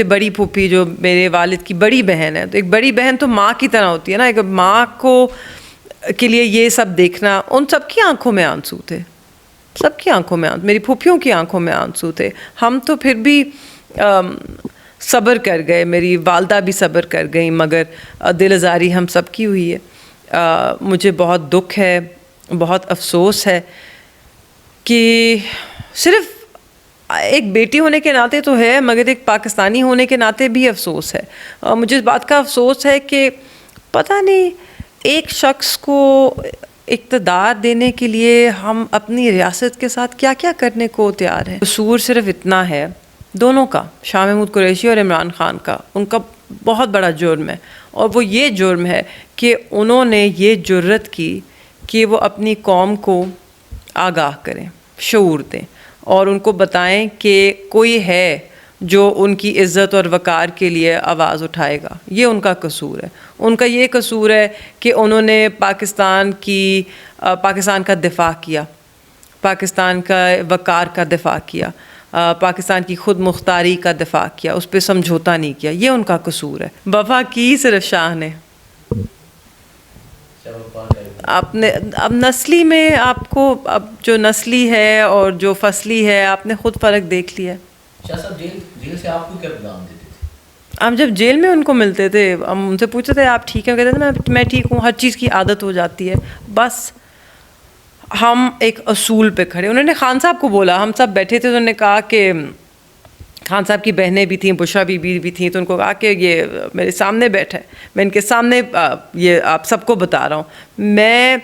بڑی پھوپھی جو میرے والد کی بڑی بہن ہے، تو ایک بڑی بہن تو ماں کی طرح ہوتی ہے نا، ایک ماں کو کے لیے یہ سب دیکھنا، ان سب کی آنکھوں میں آنسو تھے، سب کی آنکھوں میں آنسو، میری پھوپھیوں کی آنکھوں میں آنسو تھے. ہم تو پھر بھی صبر کر گئے، میری والدہ بھی صبر کر گئیں، مگر دل آزاری ہم سب کی ہوئی ہے. مجھے بہت دکھ ہے، بہت افسوس ہے کہ صرف ایک بیٹی ہونے کے ناطے تو ہے، مگر ایک پاکستانی ہونے کے ناطے بھی افسوس ہے. مجھے اس بات کا افسوس ہے کہ پتہ نہیں ایک شخص کو اقتدار دینے کے لیے ہم اپنی ریاست کے ساتھ کیا کیا کرنے کو تیار ہیں. قصور صرف اتنا ہے دونوں کا، شاہ محمود قریشی اور عمران خان کا، ان کا بہت بڑا جرم ہے، اور وہ یہ جرم ہے کہ انہوں نے یہ جرت کی کہ وہ اپنی قوم کو آگاہ کریں، شعور دیں، اور ان کو بتائیں کہ کوئی ہے جو ان کی عزت اور وقار کے لیے آواز اٹھائے گا. یہ ان کا قصور ہے. ان کا یہ قصور ہے کہ انہوں نے پاکستان کا دفاع کیا، پاکستان کا وقار کا دفاع کیا، پاکستان کی خود مختاری کا دفاع کیا، اس پہ سمجھوتا نہیں کیا. یہ ان کا قصور ہے. وفا کی صرف شاہ نے. اب نسلی میں آپ کو، اب جو نسلی ہے اور جو فصلی ہے، آپ نے خود فرق دیکھ لیا. شاہ صاحب جیل سے آپ کو کیا پیغام دیتے تھے؟ ہم جب جیل میں ان کو ملتے تھے، ہم ان سے پوچھتے تھے آپ ٹھیک ہیں؟ کہتے تھے میں ٹھیک ہوں، ہر چیز کی عادت ہو جاتی ہے. بس ہم ایک اصول پہ کھڑے. انہوں نے خان صاحب کو بولا، ہم سب بیٹھے تھے، تو انہوں نے کہا کہ خان صاحب کی بہنیں بھی تھیں، بشرا بی بی بھی تھیں، تو ان کو کہا کہ یہ میرے سامنے بیٹھا ہے، میں ان کے سامنے یہ آپ سب کو بتا رہا ہوں، میں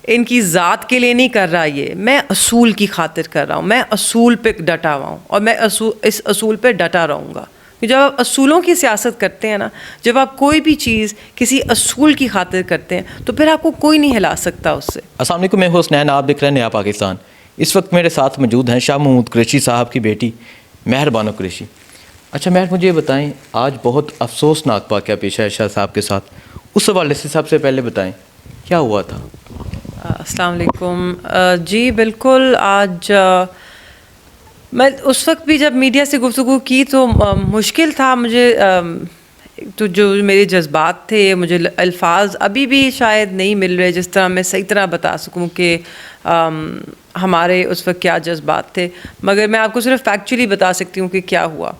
ان کی ذات کے لیے نہیں کر رہا، یہ میں اصول کی خاطر کر رہا ہوں، میں اصول پہ ڈٹا ہوا ہوں، اور میں اس اصول پہ ڈٹا رہوں گا. جب آپ اصولوں کی سیاست کرتے ہیں نا، جب آپ کوئی بھی چیز کسی اصول کی خاطر کرتے ہیں، تو پھر آپ کو کوئی نہیں ہلا سکتا اس سے. السلام علیکم، میں حسنین، آپ دیکھ رہے ہیں نیا پاکستان. اس وقت میرے ساتھ موجود ہیں شاہ محمود قریشی صاحب کی بیٹی مہر بانو قریشی. اچھا مہر، مجھے یہ بتائیں، آج بہت افسوسناک واقعہ پیش ہے شاہ صاحب کے ساتھ، اس حوالے سے سب سے پہلے بتائیں کیا ہوا تھا؟ السلام علیکم. جی بالکل، آج میں اس وقت بھی جب میڈیا سے گفتگو کی تو مشکل تھا مجھے، تو جو میرے جذبات تھے، مجھے الفاظ ابھی بھی شاید نہیں مل رہے جس طرح میں صحیح طرح بتا سکوں کہ ہمارے اس وقت کیا جذبات تھے. مگر میں آپ کو صرف فیکچولی بتا سکتی ہوں کہ کیا ہوا.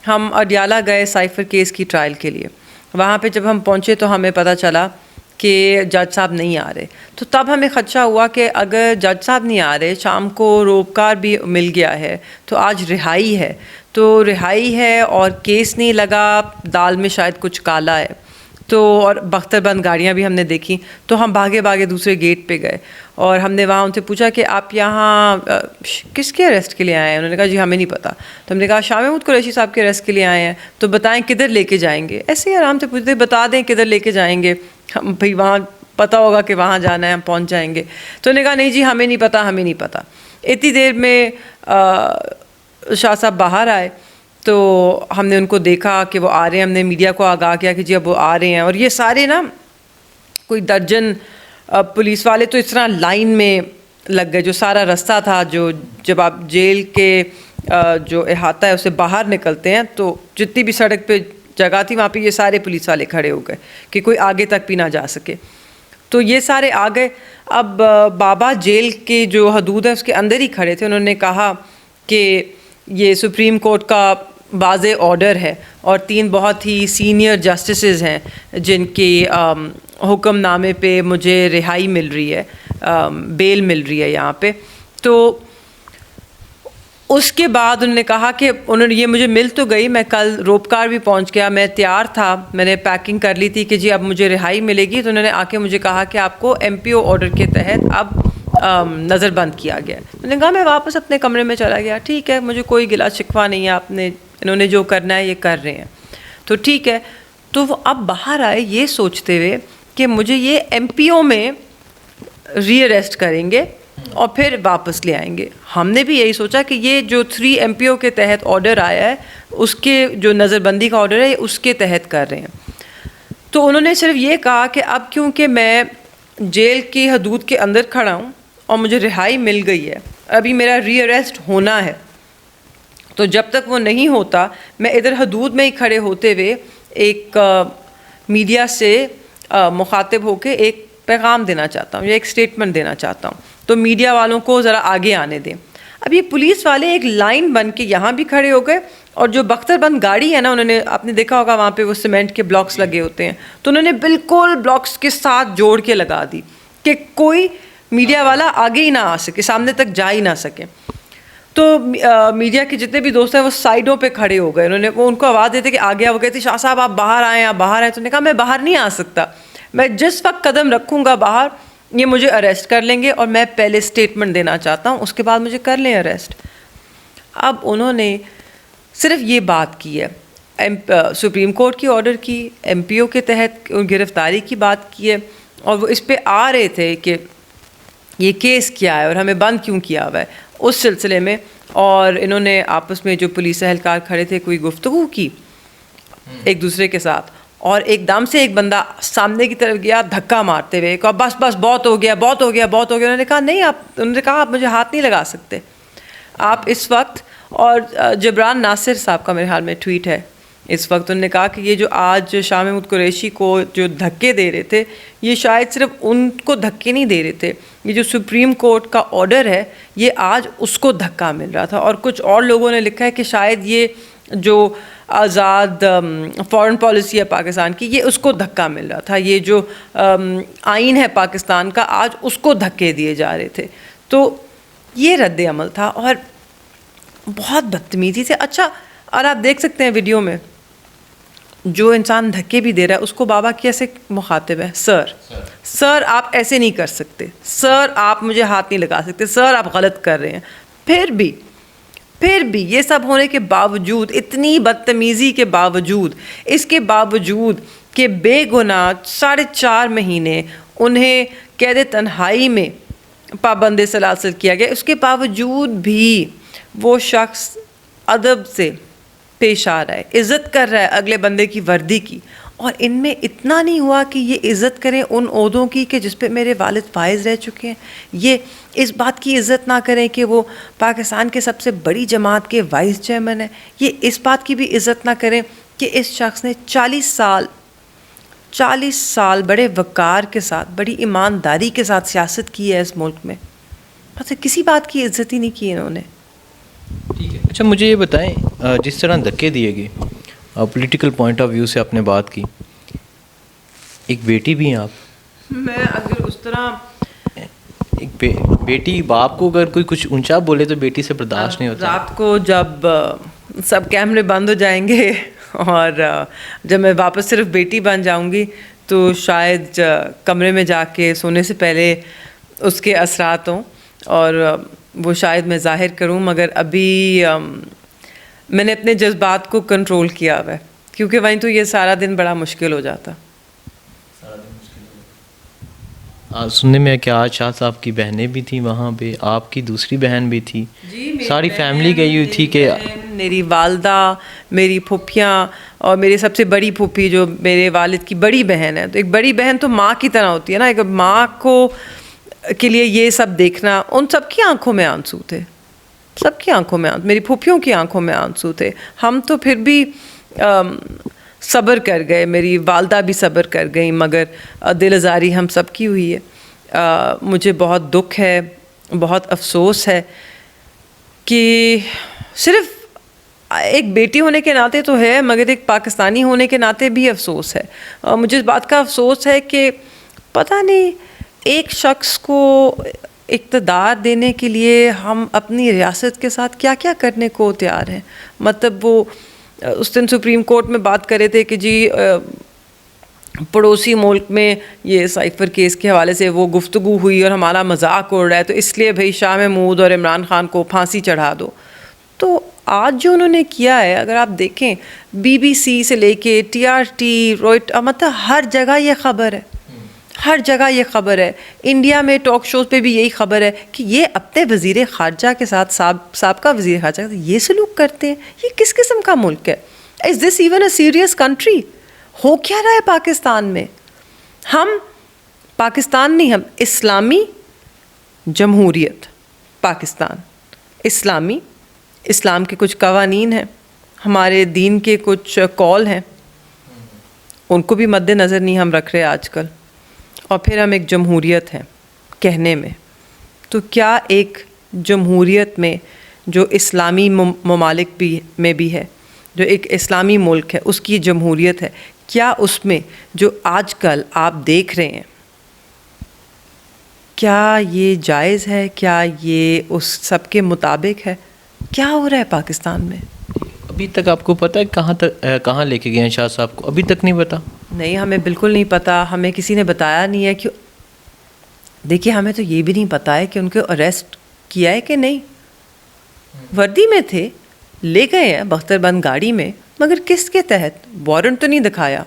ہم اڈیالہ گئے سائفر کیس کی ٹرائل کے لیے. وہاں پہ جب ہم پہنچے تو ہمیں پتہ چلا کہ جج صاحب نہیں آ رہے. تو تب ہمیں خدشہ ہوا کہ اگر جج صاحب نہیں آ رہے، شام کو روپکار بھی مل گیا ہے، تو آج رہائی ہے، تو رہائی ہے اور کیس نہیں لگا، دال میں شاید کچھ کالا ہے. تو اور بختر بند گاڑیاں بھی ہم نے دیکھیں. تو ہم بھاگے دوسرے گیٹ پہ گئے، اور ہم نے وہاں ان سے پوچھا کہ آپ یہاں کس کے اریسٹ کے لیے آئے ہیں؟ انہوں نے کہا جی ہمیں نہیں پتہ. تو ہم نے کہا شاہ محمود قریشی صاحب کے اریسٹ کے لیے آئے ہیں، تو بتائیں کدھر لے کے جائیں گے؟ ایسے ہی آرام سے پوچھتے، بتا دیں کدھر لے کے جائیں گے، ہم بھائی وہاں پتہ ہوگا کہ وہاں جانا ہے، ہم پہنچ جائیں گے. تو انہوں نے کہا نہیں جی ہمیں نہیں پتہ. اتنی دیر میں شاہ صاحب باہر آئے، تو ہم نے ان کو دیکھا کہ وہ آ رہے ہیں. ہم نے میڈیا کو آگاہ کیا کہ جی اب وہ آ رہے ہیں، اور یہ سارے نا کوئی درجن پولیس والے تو اس طرح لائن میں لگ گئے. جو سارا رستہ تھا، جو جب آپ جیل کے جو احاطہ ہے اسے باہر نکلتے ہیں، تو جتنی بھی سڑک پہ جگہ تھی وہاں پہ یہ سارے پولیس والے کھڑے ہو گئے کہ کوئی آگے تک بھی نہ جا سکے. تو یہ سارے آ گئے. اب بابا جیل کے جو حدود ہے اس کے اندر ہی کھڑے تھے. انہوں نے کہا کہ یہ سپریم کورٹ کا واضح آرڈر ہے، اور 3 بہت ہی سینئر جسٹسز ہیں جن کی حکم نامے پہ مجھے رہائی مل رہی ہے، بیل مل رہی ہے یہاں پہ. تو اس کے بعد انہوں نے کہا کہ یہ مجھے مل تو گئی، میں کل روپکار بھی پہنچ گیا، میں تیار تھا، میں نے پیکنگ کر لی تھی کہ جی اب مجھے رہائی ملے گی. تو انہوں نے آ کے مجھے کہا کہ آپ کو MPO آرڈر کے تحت اب نظر بند کیا گیا. میں نے کہا میں واپس اپنے کمرے میں چلا گیا. ٹھیک ہے، مجھے کوئی گلا شکوہ نہیں ہے، انہوں نے جو کرنا ہے یہ کر رہے ہیں، تو ٹھیک ہے. تو وہ اب باہر آئے یہ سوچتے ہوئے کہ مجھے یہ MPO میں ری اریسٹ کریں گے اور پھر واپس لے آئیں گے. ہم نے بھی یہی سوچا کہ یہ جو 3 MPO کے تحت آرڈر آیا ہے، اس کے جو نظر بندی کا آرڈر ہے اس کے تحت کر رہے ہیں. تو انہوں نے صرف یہ کہا کہ اب کیونکہ میں جیل کی حدود کے اندر کھڑا ہوں اور مجھے رہائی مل گئی ہے، ابھی میرا ری اریسٹ ہونا ہے، تو جب تک وہ نہیں ہوتا میں ادھر حدود میں ہی کھڑے ہوتے ہوئے ایک میڈیا سے مخاطب ہو کے ایک پیغام دینا چاہتا ہوں یا ایک سٹیٹمنٹ دینا چاہتا ہوں. تو میڈیا والوں کو ذرا آگے آنے دیں. اب یہ پولیس والے ایک لائن بن کے یہاں بھی کھڑے ہو گئے, اور جو بختر بند گاڑی ہے نا, انہوں نے, آپ نے دیکھا ہوگا وہاں پہ وہ سیمنٹ کے بلاکس لگے ہوتے ہیں, تو انہوں نے بالکل بلاکس کے ساتھ جوڑ کے لگا دی کہ کوئی میڈیا والا آگے ہی نہ آ سکے, سامنے تک جا ہی نہ سکے. تو میڈیا کے جتنے بھی دوست ہیں وہ سائڈوں پہ کھڑے ہو گئے. انہوں نے, وہ ان کو آواز دیتے کہ آگے آ, وہ کہتے شاہ صاحب آپ باہر آئیں, آپ باہر آئیں. تو نے کہا میں باہر نہیں آ سکتا, میں جس وقت قدم رکھوں گا باہر یہ مجھے اریسٹ کر لیں گے, اور میں پہلے اسٹیٹمنٹ دینا چاہتا ہوں, اس کے بعد مجھے کر لیں اریسٹ. اب انہوں نے صرف یہ بات کی ہے, سپریم کورٹ کی آرڈر کی, ایم پی او کے تحت گرفتاری کی بات کی ہے, اور وہ اس پہ آ رہے تھے کہ یہ کیس کیا ہے اور ہمیں بند کیوں کیا ہوا ہے اس سلسلے میں. اور انہوں نے آپس میں جو پولیس اہلکار کھڑے تھے کوئی گفتگو کی ایک دوسرے کے ساتھ, اور ایک دم سے ایک بندہ سامنے کی طرف گیا دھکا مارتے ہوئے, کہا بس بس بہت ہو گیا بہت ہو گیا بہت ہو گیا. انہوں نے کہا نہیں, انہوں نے کہا آپ مجھے ہاتھ نہیں لگا سکتے آپ اس وقت. اور جبران ناصر صاحب کا میرے حال میں ٹویٹ ہے اس وقت, انہوں نے کہا کہ یہ جو آج شاہ محمود قریشی کو جو دھکے دے رہے تھے یہ شاید صرف ان کو دھکے نہیں دے رہے تھے, یہ جو سپریم کورٹ کا آرڈر ہے یہ آج اس کو دھکا مل رہا تھا. اور کچھ اور لوگوں نے لکھا ہے کہ شاید یہ جو آزاد فارن پالیسی ہے پاکستان کی یہ اس کو دھکا مل رہا تھا, یہ جو آئین ہے پاکستان کا آج اس کو دھکے دیے جا رہے تھے. تو یہ رد عمل تھا اور بہت بدتمیزی سے. اچھا, اور آپ دیکھ سکتے ہیں ویڈیو میں جو انسان دھکے بھی دے رہا ہے اس کو بابا کیسے مخاطب ہے, سر آپ ایسے نہیں کر سکتے, سر آپ مجھے ہاتھ نہیں لگا سکتے, سر آپ غلط کر رہے ہیں. پھر بھی یہ سب ہونے کے باوجود, اتنی بدتمیزی کے باوجود, اس کے باوجود کہ بے گناہ 4.5 مہینے انہیں قید تنہائی میں پابند سلاسل کیا گیا, اس کے باوجود بھی وہ شخص ادب سے پیش آ رہا ہے, عزت کر رہا ہے اگلے بندے کی وردی کی. اور ان میں اتنا نہیں ہوا کہ یہ عزت کریں ان عہدوں کی کہ جس پہ میرے والد فائز رہ چکے ہیں, یہ اس بات کی عزت نہ کریں کہ وہ پاکستان کے سب سے بڑی جماعت کے وائس چیئرمین ہیں, یہ اس بات کی بھی عزت نہ کریں کہ اس شخص نے 40 سال بڑے وقار کے ساتھ, بڑی ایمانداری کے ساتھ سیاست کی ہے اس ملک میں, مطلب کسی بات کی عزت ہی نہیں کی انہوں نے. ٹھیک ہے. اچھا مجھے یہ بتائیں, جس طرح دھکے دیے گئے, پولیٹیکل پوائنٹ آف ویو سے آپ نے بات کی, ایک بیٹی بھی ہیں آپ, میں اگر اس طرح ایک بیٹی باپ کو اگر کوئی کچھ اونچا بولے تو بیٹی سے برداشت نہیں ہوتا. رات کو جب سب کیمرے بند ہو جائیں گے اور جب میں واپس صرف بیٹی بن جاؤں گی تو شاید کمرے میں جا کے سونے سے پہلے اس کے اثرات ہوں اور وہ شاید میں ظاہر کروں, مگر ابھی میں نے اپنے جذبات کو کنٹرول کیا ہوا ہے, کیونکہ وہیں تو یہ سارا دن بڑا مشکل ہو جاتا. سننے میں ہے کہ آج شاہ صاحب کی بہنیں بھی تھیں وہاں پہ, آپ کی دوسری بہن بھی تھی, ساری فیملی گئی ہوئی تھی. کہ میری والدہ, میری پھوپھیاں اور میری سب سے بڑی پھوپھی جو میرے والد کی بڑی بہن ہے, تو ایک بڑی بہن تو ماں کی طرح ہوتی ہے نا, ایک ماں کو کے لیے یہ سب دیکھنا, ان سب کی آنکھوں میں آنسو تھے, سب کی آنکھوں میں, میری پھوپھیوں کی آنکھوں میں آنسو تھے. ہم تو پھر بھی صبر کر گئے, میری والدہ بھی صبر کر گئیں, مگر دل آزاری ہم سب کی ہوئی ہے. مجھے بہت دکھ ہے, بہت افسوس ہے کہ صرف ایک بیٹی ہونے کے ناطے تو ہے, مگر ایک پاکستانی ہونے کے ناطے بھی افسوس ہے. مجھے اس بات کا افسوس ہے کہ پتہ نہیں ایک شخص کو اقتدار دینے کے لیے ہم اپنی ریاست کے ساتھ کیا کیا کرنے کو تیار ہیں. مطلب وہ اس دن سپریم کورٹ میں بات کر رہے تھے کہ جی پڑوسی ملک میں یہ سائفر کیس کے حوالے سے وہ گفتگو ہوئی اور ہمارا مذاق اڑ رہا ہے, تو اس لیے بھائی شاہ محمود اور عمران خان کو پھانسی چڑھا دو. تو آج جو انہوں نے کیا ہے, اگر آپ دیکھیں BBC سے لے کے TRT, مطلب ہر جگہ یہ خبر ہے, ہر جگہ یہ خبر ہے. انڈیا میں ٹاک شوز پہ بھی یہی خبر ہے کہ یہ اپنے وزیر خارجہ کے ساتھ, سابقہ وزیر خارجہ کے ساتھ یہ سلوک کرتے ہیں. یہ کس قسم کا ملک ہے؟ Is this even a serious country? ہو کیا رہا ہے پاکستان میں؟ ہم پاکستان نہیں, ہم اسلامی جمہوریت پاکستان, اسلامی اسلام کے کچھ قوانین ہیں, ہمارے دین کے کچھ قول ہیں, ان کو بھی مد نظر نہیں ہم رکھ رہے آج کل, اور پھر ہم ایک جمہوریت ہیں کہنے میں. تو کیا ایک جمہوریت میں جو اسلامی ممالک بھی میں بھی ہے, جو ایک اسلامی ملک ہے, اس کی جمہوریت ہے, کیا اس میں جو آج کل آپ دیکھ رہے ہیں, کیا یہ جائز ہے؟ کیا یہ اس سب کے مطابق ہے؟ کیا ہو رہا ہے پاکستان میں؟ ابھی تک آپ کو پتہ ہے کہاں لے کے گئے ہیں شاہ صاحب کو؟ ابھی تک نہیں پتا. نہیں, ہمیں بالکل نہیں پتہ, ہمیں کسی نے بتایا نہیں ہے. کہ دیکھیے, ہمیں تو یہ بھی نہیں پتہ ہے کہ ان کو اریسٹ کیا ہے کہ نہیں. وردی میں تھے, لے گئے ہیں بختر بند گاڑی میں, مگر کس کے تحت؟ وارنٹ تو نہیں دکھایا.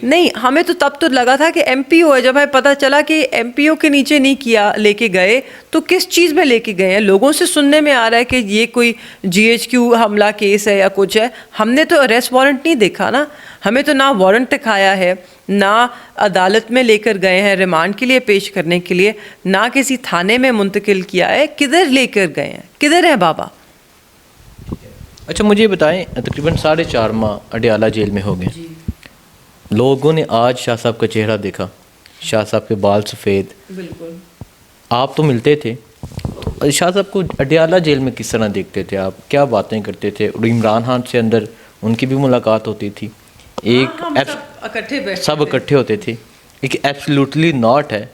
نہیں, ہمیں تو تب تو لگا تھا کہ ایم پی او ہے. جب ہمیں پتہ چلا کہ ایم پی او کے نیچے نہیں کیا, لے کے گئے, تو کس چیز میں لے کے گئے ہیں؟ لوگوں سے سننے میں آ رہا ہے کہ یہ کوئی جی ایچ کیو حملہ کیس ہے یا کچھ ہے. ہم نے تو اریسٹ وارنٹ نہیں دیکھا نا, ہمیں تو نہ وارنٹ دکھایا ہے, نہ عدالت میں لے کر گئے ہیں ریمانڈ کے لیے پیش کرنے کے لیے, نہ کسی تھانے میں منتقل کیا ہے. کدھر لے کر گئے ہیں؟ کدھر ہیں بابا؟ اچھا مجھے بتائیں, تقریباً 4.5 ماہ اڈیالہ جیل میں ہو گئے. لوگوں نے آج شاہ صاحب کا چہرہ دیکھا, شاہ صاحب کے بال سفید. بالکل. آپ تو ملتے تھے, شاہ صاحب کو اڈیالہ جیل میں کس طرح دیکھتے تھے آپ؟ کیا باتیں کرتے تھے؟ اور عمران خان سے اندر ان کی بھی ملاقات ہوتی تھی, ایک سب اکٹھے ہوتے تھے. ایک ایبسلیوٹلی ناٹ ہے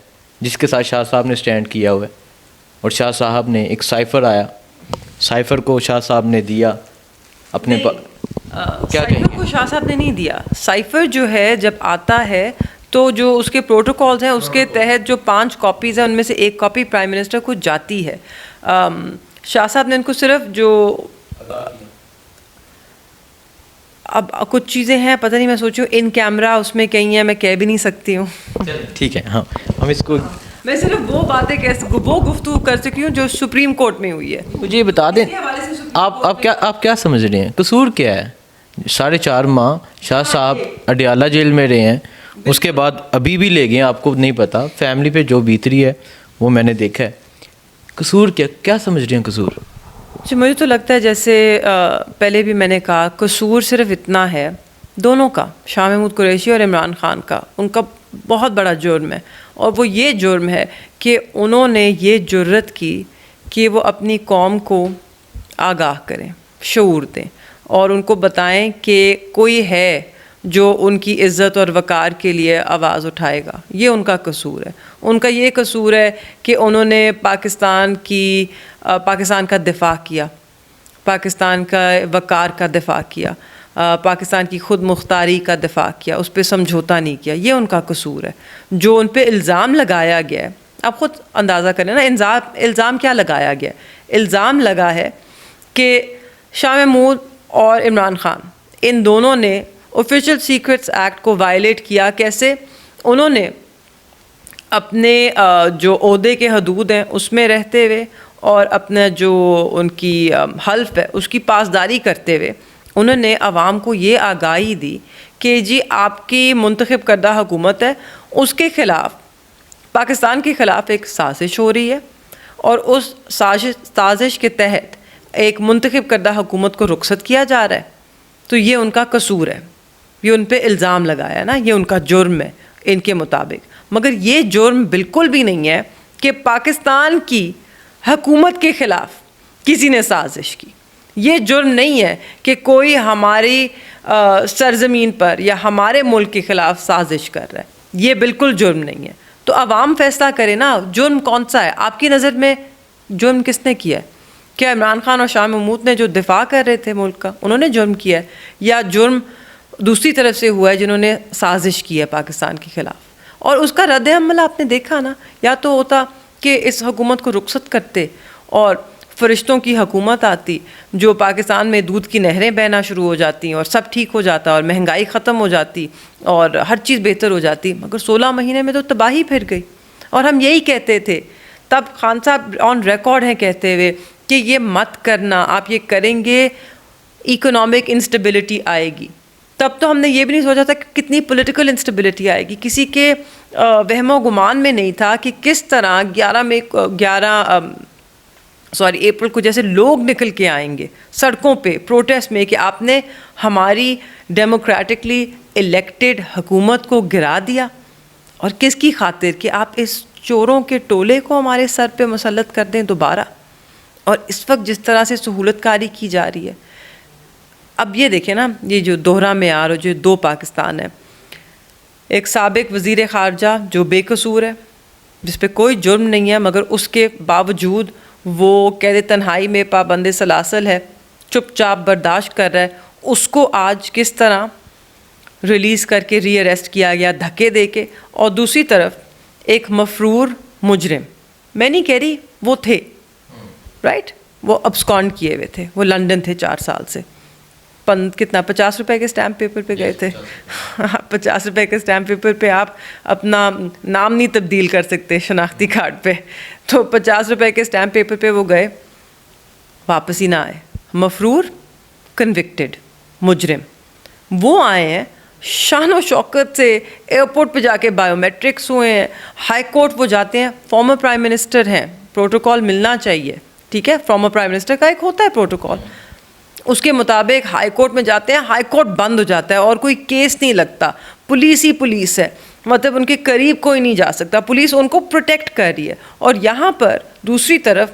جس کے ساتھ شاہ صاحب نے سٹینڈ کیا ہوا ہے. اور شاہ صاحب نے ایک سائفر آیا, سائفر کو شاہ صاحب نے دیا اپنے کیا کہیں سائفر کو شاہ صاحب نے نہیں دیا. سائفر جو ہے جب آتا ہے تو جو اس کے پروٹوکالز ہیں اس کے تحت جو 5 کاپیز ہیں ان میں سے 1 کاپی پرائم منسٹر کو جاتی ہے. شاہ صاحب نے ان کو صرف جو اب کچھ چیزیں ہیں پتہ نہیں, میں سوچوں ان کیمرہ اس میں کہیں ہیں, میں کہہ بھی نہیں سکتی ہوں. ٹھیک ہے, ہاں ہم اس کو, میں صرف وہ باتیں وہ گفتگو کر سکی ہوں جو سپریم کورٹ میں ہوئی ہے. مجھے یہ بتا دیں آپ کیا سمجھ رہے ہیں, قصور کیا ہے؟ 4.5 ماہ شاہ صاحب اڈیالہ جیل میں رہے ہیں, اس کے بعد ابھی بھی لے گئے, آپ کو نہیں پتا فیملی پہ جو بیت رہی ہے وہ میں نے دیکھا ہے. قصور کیا سمجھ رہے ہیں قصور؟ جی مجھے تو لگتا ہے جیسے پہلے بھی میں نے کہا, قصور صرف اتنا ہے دونوں کا, شاہ محمود قریشی اور عمران خان کا. ان کا بہت بڑا جرم ہے, اور وہ یہ جرم ہے کہ انہوں نے یہ جرت کی کہ وہ اپنی قوم کو آگاہ کریں, شعور دیں, اور ان کو بتائیں کہ کوئی ہے جو ان کی عزت اور وقار کے لیے آواز اٹھائے گا. یہ ان کا قصور ہے. ان کا یہ قصور ہے کہ انہوں نے پاکستان کا دفاع کیا, پاکستان کا وقار کا دفاع کیا, پاکستان کی خود مختاری کا دفاع کیا, اس پہ سمجھوتا نہیں کیا. یہ ان کا قصور ہے. جو ان پہ الزام لگایا گیا ہے, آپ خود اندازہ کریں نا الزام کیا لگایا گیا. الزام لگا ہے کہ شاہ محمود اور عمران خان ان دونوں نے آفیشیل سیکرٹس ایکٹ کو وائلیٹ کیا. کیسے؟ انہوں نے اپنے جو عہدے کے حدود ہیں اس میں رہتے ہوئے اور اپنا جو ان کی حلف ہے اس کی پاسداری کرتے ہوئے انہوں نے عوام کو یہ آگاہی دی کہ جی آپ کی منتخب کردہ حکومت ہے, اس کے خلاف پاکستان کے خلاف ایک سازش ہو رہی ہے, اور اس سازش کے تحت ایک منتخب کردہ حکومت کو رخصت کیا جا رہا ہے. تو یہ ان کا قصور ہے, یہ ان پہ الزام لگایا نا, یہ ان کا جرم ہے ان کے مطابق. مگر یہ جرم بالکل بھی نہیں ہے کہ پاکستان کی حکومت کے خلاف کسی نے سازش کی. یہ جرم نہیں ہے کہ کوئی ہماری سرزمین پر یا ہمارے ملک کے خلاف سازش کر رہا ہے. یہ بالکل جرم نہیں ہے. تو عوام فیصلہ کرے نا جرم کون سا ہے. آپ کی نظر میں جرم کس نے کیا ہے؟ کیا عمران خان اور شاہ محمود نے جو دفاع کر رہے تھے ملک کا, انہوں نے جرم کیا ہے, یا جرم دوسری طرف سے ہوا ہے جنہوں نے سازش کی ہے پاکستان کے خلاف؟ اور اس کا رد عمل آپ نے دیکھا نا. یا تو ہوتا کہ اس حکومت کو رخصت کرتے اور فرشتوں کی حکومت آتی جو پاکستان میں دودھ کی نہریں بہنا شروع ہو جاتی اور سب ٹھیک ہو جاتا اور مہنگائی ختم ہو جاتی اور ہر چیز بہتر ہو جاتی. مگر 16 مہینے میں تو تباہی پھر گئی. اور ہم یہی کہتے تھے تب, خان صاحب آن ریکارڈ ہیں کہتے ہوئے کہ یہ مت کرنا, آپ یہ کریں گے اکنامک انسٹیبلٹی آئے گی. تب تو ہم نے یہ بھی نہیں سوچا تھا کہ کتنی پولیٹیکل انسٹیبلٹی آئے گی. کسی کے وہم و گمان میں نہیں تھا کہ کس طرح 11 سوری اپریل کو جیسے لوگ نکل کے آئیں گے سڑکوں پہ پروٹیسٹ میں کہ آپ نے ہماری ڈیموکریٹکلی الیکٹڈ حکومت کو گرا دیا، اور کس کی خاطر؟ کہ آپ اس چوروں کے ٹولے کو ہمارے سر پہ مسلط کر دیں دوبارہ. اور اس وقت جس طرح سے سہولت کاری کی جا رہی ہے، اب یہ دیکھیں نا، یہ جو دوہرا معیار اور جو دو پاکستان ہے، ایک سابق وزیر خارجہ جو بے قصور ہے، جس پہ کوئی جرم نہیں ہے، مگر اس کے باوجود وہ قید تنہائی میں پابند سلاسل ہے، چپ چاپ برداشت کر رہا ہے، اس کو آج کس طرح ریلیز کر کے ری اریسٹ کیا گیا دھکے دے کے. اور دوسری طرف ایک مفرور مجرم، میں نہیں کہہ رہی وہ تھے رائٹ، وہ ابسکانڈ کیے ہوئے تھے، وہ لنڈن تھے 4 سال سے، کتنا 50 روپے کے اسٹیمپ پیپر پہ گئے تھے. 50 روپے کے اسٹیمپ پیپر پہ آپ اپنا نام نہیں تبدیل کر سکتے شناختی کارڈ پہ، تو 50 روپے کے اسٹیمپ پیپر پہ وہ گئے، واپس ہی نہ آئے. مفرور کنوکٹڈ مجرم، وہ آئے ہیں شان و شوکت سے، ایئرپورٹ پہ جا کے بائیو میٹرکس ہوئے ہیں، ہائی کورٹ وہ جاتے ہیں، فارمر پرائم منسٹر ہیں، پروٹوکول ملنا چاہیے، ٹھیک ہے، فارمر پرائم منسٹر کا ایک ہوتا ہے پروٹوکول، اس کے مطابق ہائی کورٹ میں جاتے ہیں، ہائی کورٹ بند ہو جاتا ہے اور کوئی کیس نہیں لگتا، پولیس ہی پولیس ہے، مطلب ان کے قریب کوئی نہیں جا سکتا، پولیس ان کو پروٹیکٹ کر رہی ہے. اور یہاں پر دوسری طرف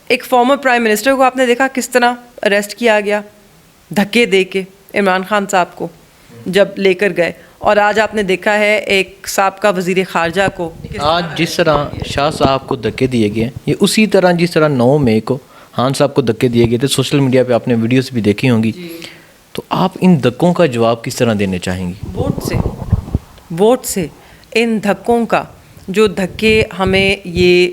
ایک فارمر پرائم منسٹر کو آپ نے دیکھا کس طرح اریسٹ کیا گیا دھکے دے کے، عمران خان صاحب کو جب لے کر گئے. اور آج آپ نے دیکھا ہے ایک سابقہ وزیر خارجہ کو آج جس طرح شاہ صاحب کو دھکے دیے گئے ہیں، یہ اسی طرح جس طرح 9 مئی کو خان صاحب کو دھکے دیے گئے تھے. سوشل میڈیا پہ آپ نے ویڈیوز بھی دیکھی ہوں گی. تو آپ ان دھکوں کا جواب کس طرح دینے چاہیں گی؟ ووٹ سے ان دھکوں کا، جو دھکے ہمیں یہ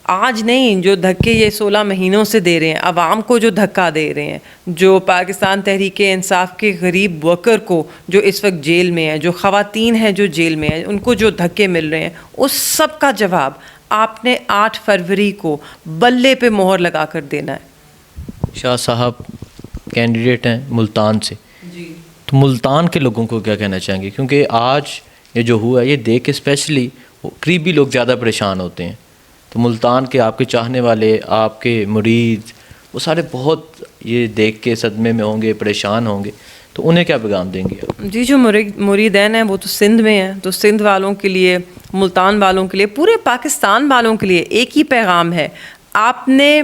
آج نہیں، جو دھکے یہ 16 مہینوں سے دے رہے ہیں، عوام کو جو دھکا دے رہے ہیں، جو پاکستان تحریک انصاف کے غریب ورکر کو جو اس وقت جیل میں ہیں، جو خواتین ہیں جو جیل میں ہیں، ان کو جو دھکے مل رہے ہیں، اس سب کا جواب آپ نے 8 فروری کو بلے پہ مہر لگا کر دینا ہے. شاہ صاحب کینڈیڈیٹ ہیں ملتان سے، تو ملتان کے لوگوں کو کیا کہنا چاہیں گے؟ کیونکہ آج یہ جو ہوا ہے، یہ دیکھ کے اسپیشلی قریبی لوگ زیادہ پریشان ہوتے ہیں. تو ملتان کے آپ کے چاہنے والے، آپ کے مرید، وہ سارے بہت یہ دیکھ کے صدمے میں ہوں گے، پریشان ہوں گے. تو انہیں کیا پیغام دیں گے آپ؟ جی، جو مریدین ہیں وہ تو سندھ میں ہیں، تو سندھ والوں کے لیے، ملتان والوں کے لیے، پورے پاکستان والوں کے لیے ایک ہی پیغام ہے. آپ نے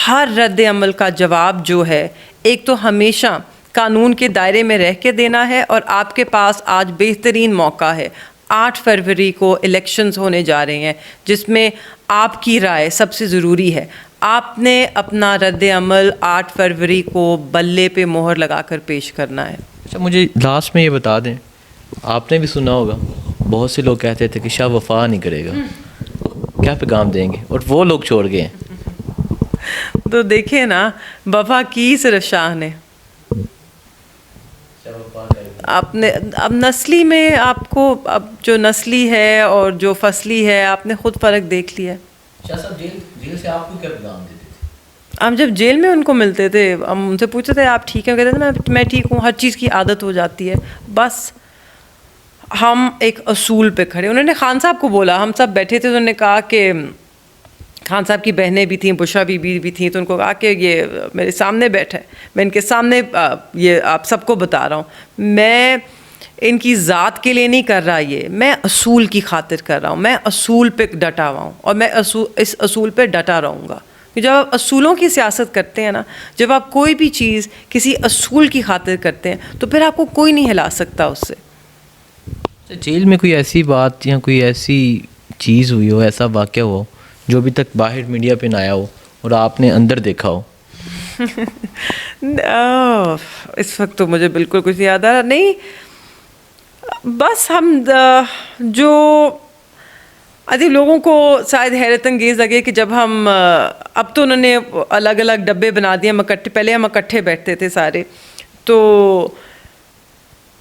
ہر رد عمل کا جواب جو ہے، ایک تو ہمیشہ قانون کے دائرے میں رہ کے دینا ہے، اور آپ کے پاس آج بہترین موقع ہے. 8 فروری کو الیکشنز ہونے جا رہے ہیں، جس میں آپ کی رائے سب سے ضروری ہے. آپ نے اپنا رد عمل 8 فروری کو بلے پہ مہر لگا کر پیش کرنا ہے. اچھا، مجھے لاسٹ میں یہ بتا دیں، آپ نے بھی سنا ہوگا بہت سے لوگ کہتے تھے کہ شاہ وفا نہیں کرے گا، کیا پیغام دیں گے؟ اور وہ لوگ چھوڑ گئے ہیں. تو دیکھیں نا، وفا کی صرف شاہ نے. آپ نے اب نسلی میں، آپ کو اب جو نسلی ہے اور جو فصلی ہے، آپ نے خود فرق دیکھ لیا. شاہ صاحب جیل سے آپ کو کیا پیغام دیتے تھے؟ ہم جب جیل میں ان کو ملتے تھے، ہم ان سے پوچھتے تھے آپ ٹھیک ہیں؟ کہتے تھے میں ٹھیک ہوں، ہر چیز کی عادت ہو جاتی ہے. بس ہم ایک اصول پہ کھڑے. انہوں نے خان صاحب کو بولا، ہم سب بیٹھے تھے، انہوں نے کہا کہ خان صاحب کی بہنیں بھی تھیں، بشرا بی بی بھی تھیں، تو ان کو کہا کہ یہ میرے سامنے بیٹھے، میں ان کے سامنے یہ آپ سب کو بتا رہا ہوں، میں ان کی ذات کے لیے نہیں کر رہا، یہ میں اصول کی خاطر کر رہا ہوں، میں اصول پہ ڈٹا ہوا ہوں، اور میں اس اصول پہ ڈٹا رہوں گا. جب آپ اصولوں کی سیاست کرتے ہیں نا، جب آپ کوئی بھی چیز کسی اصول کی خاطر کرتے ہیں، تو پھر آپ کو کوئی نہیں ہلا سکتا اس سے. جیل میں کوئی ایسی بات یا کوئی ایسی چیز ہوئی ہو، ایسا واقعہ ہو جو ابھی تک باہر میڈیا پہ نہ آیا ہو اور آپ نے اندر دیکھا ہو؟ اس وقت تو مجھے بالکل کچھ یاد آ رہا نہیں. بس ہم جو ادھی لوگوں کو شاید حیرت انگیز لگے کہ جب ہم اب تو انہوں نے الگ الگ ڈبے بنا دیے، پہلے ہم اکٹھے بیٹھتے تھے سارے، تو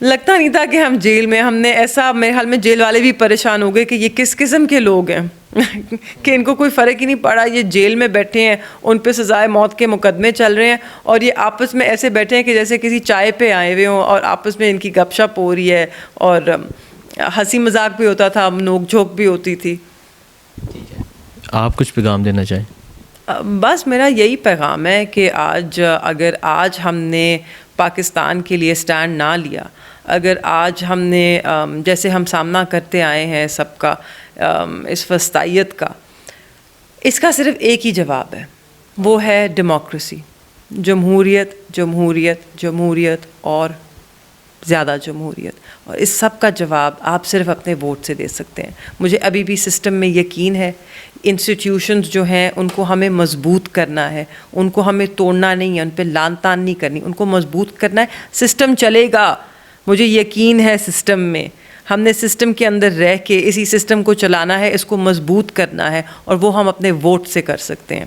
لگتا نہیں تھا کہ ہم جیل میں، ہم نے ایسا، میرے خیال میں جیل والے بھی پریشان ہو گئے کہ یہ کس قسم کے لوگ ہیں کہ ان کو کوئی فرق ہی نہیں پڑا. یہ جیل میں بیٹھے ہیں، ان پہ سزائے موت کے مقدمے چل رہے ہیں، اور یہ آپس میں ایسے بیٹھے ہیں کہ جیسے کسی چائے پہ آئے ہوئے ہوں، اور آپس میں ان کی گپ شپ ہو رہی ہے، اور ہنسی مذاق بھی ہوتا تھا، نوک جھوک بھی ہوتی تھی. آپ کچھ پیغام دینا چاہیں؟ بس میرا یہی پیغام ہے کہ آج اگر آج ہم نے پاکستان کے لیے سٹینڈ نہ لیا، اگر آج ہم نے جیسے ہم سامنا کرتے آئے ہیں سب کا اس وسطیت کا، اس کا صرف ایک ہی جواب ہے، وہ ہے ڈیموکریسی، جمہوریت جمہوریت جمہوریت اور زیادہ جمہوریت، اور اس سب کا جواب آپ صرف اپنے ووٹ سے دے سکتے ہیں۔ مجھے ابھی بھی سسٹم میں یقین ہے، انسٹیٹیوشنز جو ہیں ان کو ہمیں مضبوط کرنا ہے، ان کو ہمیں توڑنا نہیں ہے، ان پہ لان تان نہیں کرنی، ان کو مضبوط کرنا ہے۔ سسٹم چلے گا، مجھے یقین ہے سسٹم میں، ہم نے سسٹم کے اندر رہ کے اسی سسٹم کو چلانا ہے، اس کو مضبوط کرنا ہے، اور وہ ہم اپنے ووٹ سے کر سکتے ہیں۔